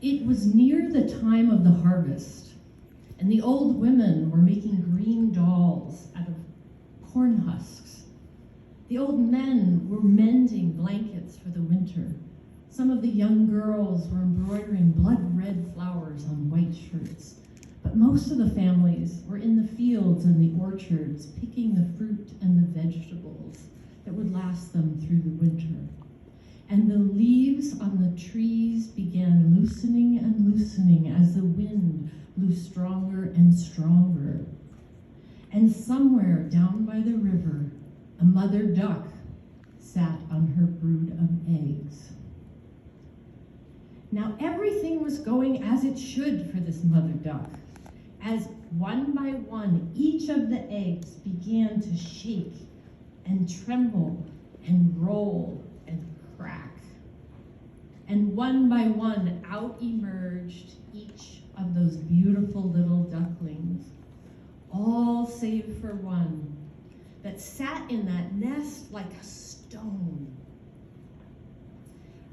It was near the time of the harvest, and the old women were making green dolls out of corn husks. The old men were mending blankets for the winter. Some of the young girls were embroidering blood-red flowers on white shirts. But most of the families were in the fields and the orchards, picking the fruit and the vegetables that would last them through the winter. And the leaves on the trees began loosening and loosening as the wind blew stronger and stronger. And somewhere down by the river, a mother duck sat on her brood of eggs. Now everything was going as it should for this mother duck, as one by one each of the eggs began to shake and tremble and roll and crack. And one by one out emerged each of those beautiful little ducklings, all save for one that sat in that nest like a stone.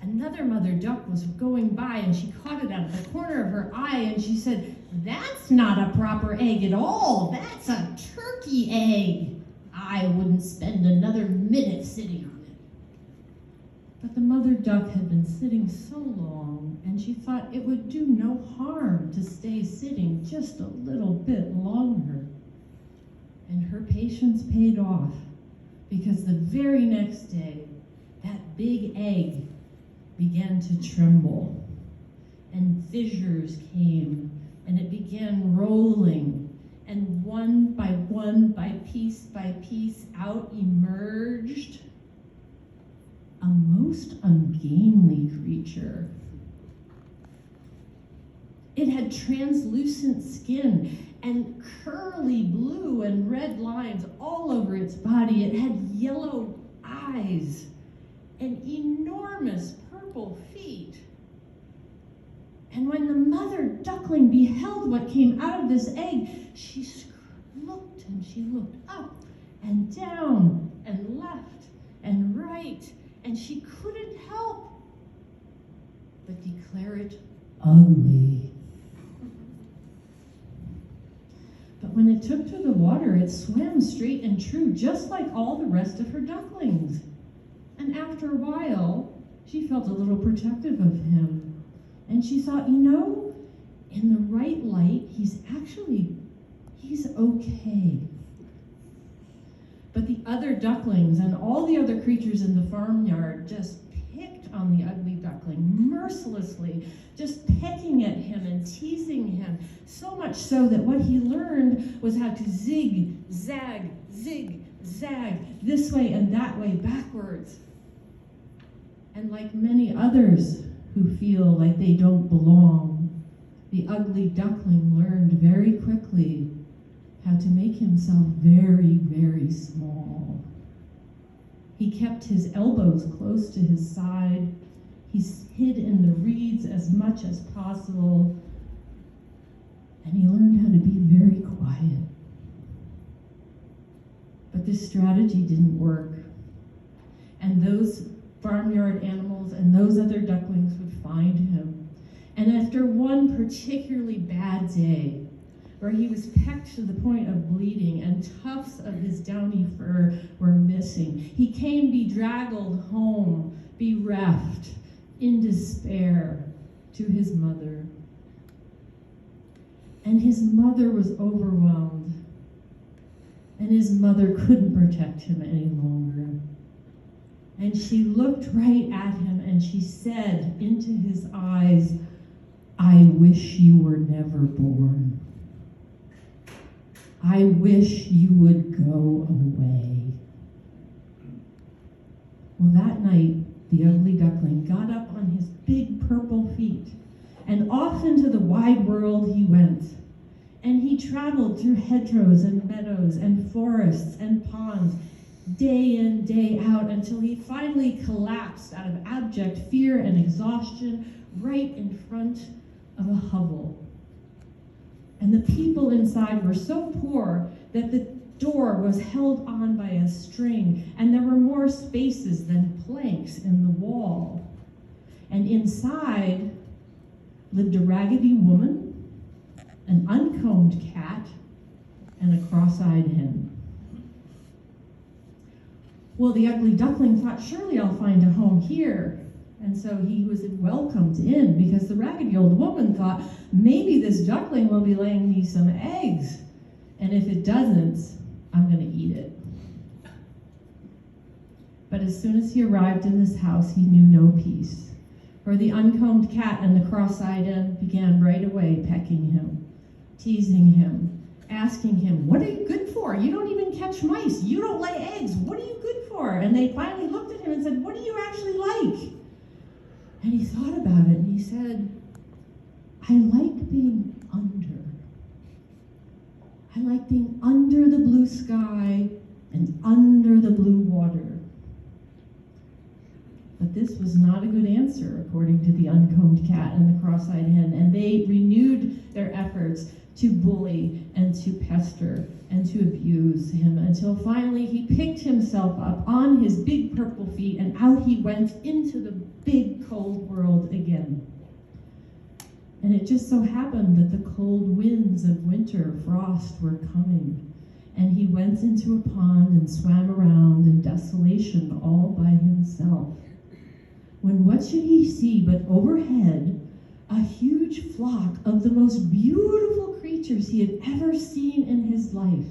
Another mother duck was going by and she caught it out of the corner of her eye and she said, "That's not a proper egg at all. That's a turkey egg. I wouldn't spend another minute sitting on it." But the mother duck had been sitting so long and she thought it would do no harm to stay sitting just a little bit longer. And her patience paid off, because the very next day, that big egg began to tremble, and fissures came, and it began rolling, and one, by piece, out emerged a most ungainly creature. It had translucent skin and curly blue and red lines all over its body. It had yellow eyes and enormous purple feet. And when the mother duckling beheld what came out of this egg, she looked and she looked up and down and left and right, and she couldn't help but declare it ugly. But when it took to the water, it swam straight and true, just like all the rest of her ducklings. And after a while, she felt a little protective of him. And she thought, in the right light, he's okay. But the other ducklings and all the other creatures in the farmyard just picked on the ugly duckling mercilessly, just pecking at him and teasing him, so much so that what he learned was how to zig, zag, this way and that way backwards. And like many others who feel like they don't belong, the ugly duckling learned very quickly how to make himself very, very small. He kept his elbows close to his side. He hid in the reeds as much as possible. And he learned how to be very quiet. But this strategy didn't work. And those farmyard animals and those other ducklings would find him. And after one particularly bad day, where he was pecked to the point of bleeding and tufts of his downy fur were missing, he came bedraggled home, bereft, in despair, to his mother. And his mother was overwhelmed, and his mother couldn't protect him any longer. And she looked right at him and she said into his eyes, "I wish you were never born. I wish you would go away." Well, that night, the ugly duckling got up on his big purple feet, and off into the wide world he went. And he traveled through hedgerows and meadows and forests and ponds, day in, day out, until he finally collapsed out of abject fear and exhaustion right in front of a hovel. And the people inside were so poor that the door was held on by a string, and there were more spaces than planks in the wall. And inside lived a raggedy woman, an uncombed cat, and a cross-eyed hen. Well, the ugly duckling thought, surely I'll find a home here. And so he was welcomed in because the raggedy old woman thought, maybe this duckling will be laying me some eggs. And if it doesn't, I'm going to eat it. But as soon as he arrived in this house, he knew no peace. For the uncombed cat and the cross-eyed hen began right away pecking him, teasing him, asking him, what are you good for? You don't even catch mice. You don't lay eggs. What are you good for? And they finally looked at him and said, what do you actually like? And he thought about it and he said, I like being under. I like being under the blue sky and under the blue water. But this was not a good answer, according to the uncombed cat and the cross-eyed hen, and they renewed their efforts to bully and to pester and to abuse him until finally he picked himself up on his big purple feet and out he went into the big cold world again. And it just so happened that the cold winds of winter frost were coming, and he went into a pond and swam around in desolation all by himself. When what should he see but overhead a huge flock of the most beautiful creatures he had ever seen in his life.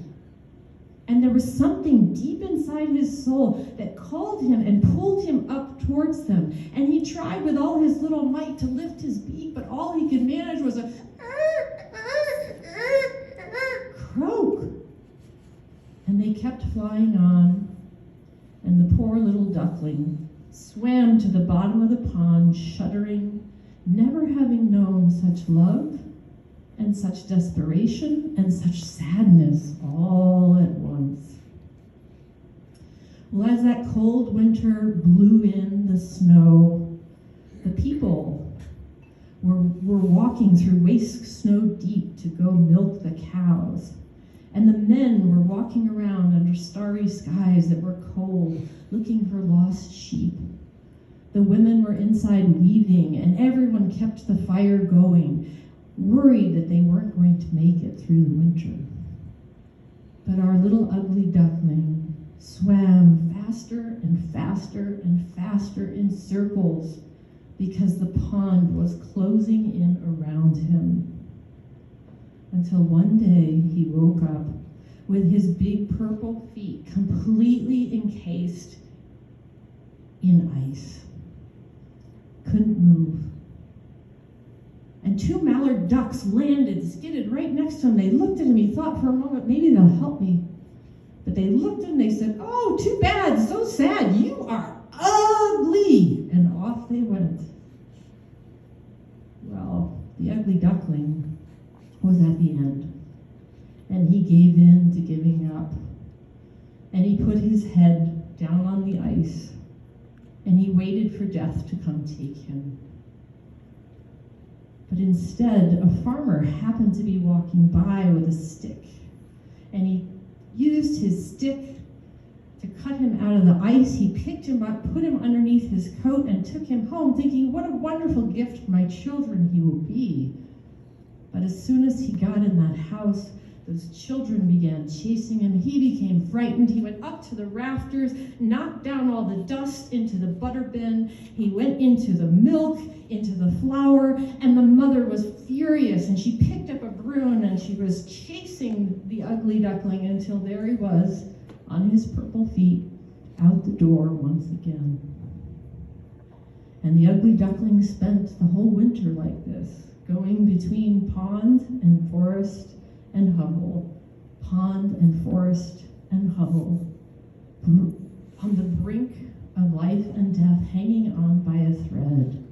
And there was something deep inside his soul that called him and pulled him up towards them. And he tried with all his little might to lift his beak, but all he could manage was a croak. And they kept flying on, and the poor little duckling swam to the bottom of the pond, shuddering, never having known such love and such desperation and such sadness all at once. Well, as that cold winter blew in the snow, the people were walking through waist snow deep to go milk the cows. And the men were walking around under starry skies that were cold, looking for lost sheep. The women were inside weaving, and everyone kept the fire going, worried that they weren't going to make it through the winter. But our little ugly duckling swam faster and faster and faster in circles because the pond was closing in around him. Until one day he woke up with his big purple feet completely encased in ice. Couldn't move. And two mallard ducks landed, skidded right next to him. They looked at him. He thought for a moment, maybe they'll help me. But they looked at him, they said, oh, too bad, so sad, you are ugly. And off they went. Well, the ugly duckling was at the end. And he gave in to giving up. And he put his head down on the ice. And he waited for death to come take him. But instead, a farmer happened to be walking by with a stick. And he used his stick to cut him out of the ice. He picked him up, put him underneath his coat, and took him home, thinking, what a wonderful gift for my children he will be. But as soon as he got in that house, those children began chasing him. He became frightened. He went up to the rafters, knocked down all the dust into the butter bin. He went into the milk, into the flour, and the mother was furious, and she picked up a broom, and she was chasing the ugly duckling until there he was on his purple feet, out the door once again. And the ugly duckling spent the whole winter like this, going between pond and forest and hovel, pond and forest and hovel, on the brink of life and death, hanging on by a thread.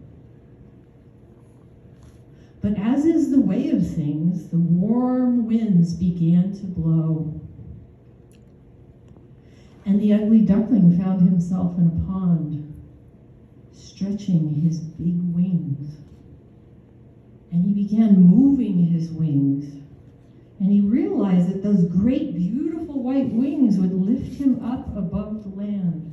But as is the way of things, the warm winds began to blow. And the ugly duckling found himself in a pond, stretching his big wings. And he began moving his wings. And he realized that those great, beautiful white wings would lift him up above the land.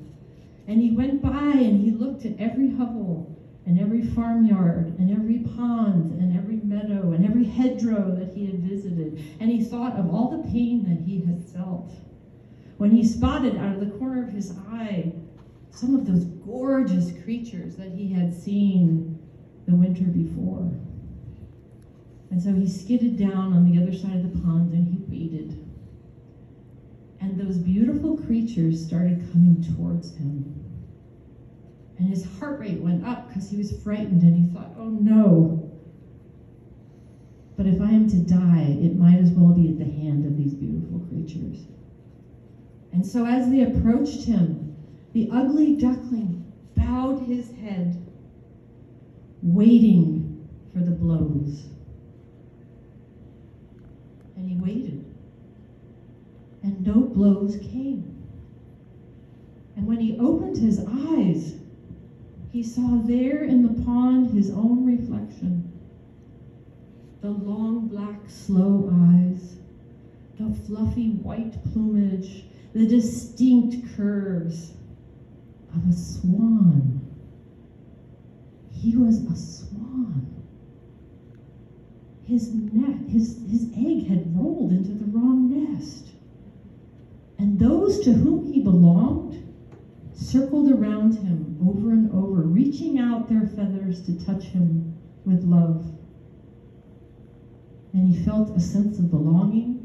And he went by and he looked at every hovel and every farmyard, and every pond, and every meadow, and every hedgerow that he had visited, and he thought of all the pain that he had felt when he spotted out of the corner of his eye some of those gorgeous creatures that he had seen the winter before. And so he skidded down on the other side of the pond and he waited. And those beautiful creatures started coming towards him. And his heart rate went up because he was frightened and he thought, oh no. But if I am to die, it might as well be at the hand of these beautiful creatures. And so as they approached him, the ugly duckling bowed his head, waiting for the blows. And he waited. And no blows came. And when he opened his eyes, he saw there in the pond his own reflection. The long black slow eyes, the fluffy white plumage, the distinct curves of a swan. He was a swan. His egg had rolled into the wrong nest. And those to whom he belonged circled around him over and over, reaching out their feathers to touch him with love. And he felt a sense of belonging,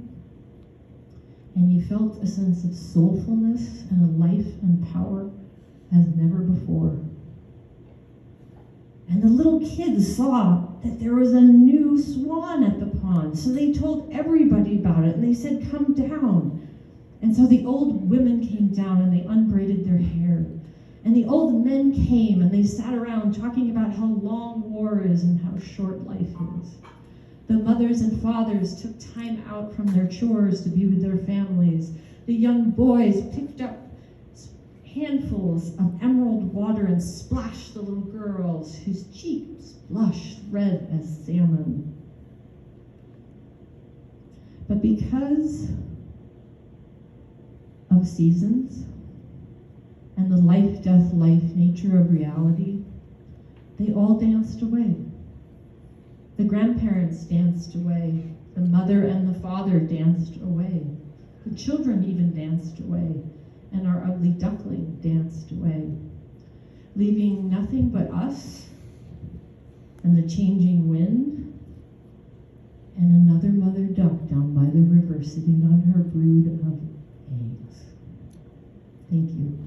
and he felt a sense of soulfulness and a life and power as never before. And the little kids saw that there was a new swan at the pond, so they told everybody about it, and they said, come down. And so the old women came down and they unbraided their hair. And the old men came and they sat around talking about how long war is and how short life is. The mothers and fathers took time out from their chores to be with their families. The young boys picked up handfuls of emerald water and splashed the little girls whose cheeks blushed red as salmon. But because of seasons and the life, death, life nature of reality, they all danced away. The grandparents danced away. The mother and the father danced away. The children even danced away. And our ugly duckling danced away, leaving nothing but us and the changing wind and another mother duck down by the river sitting on her brood of eggs. Thank you.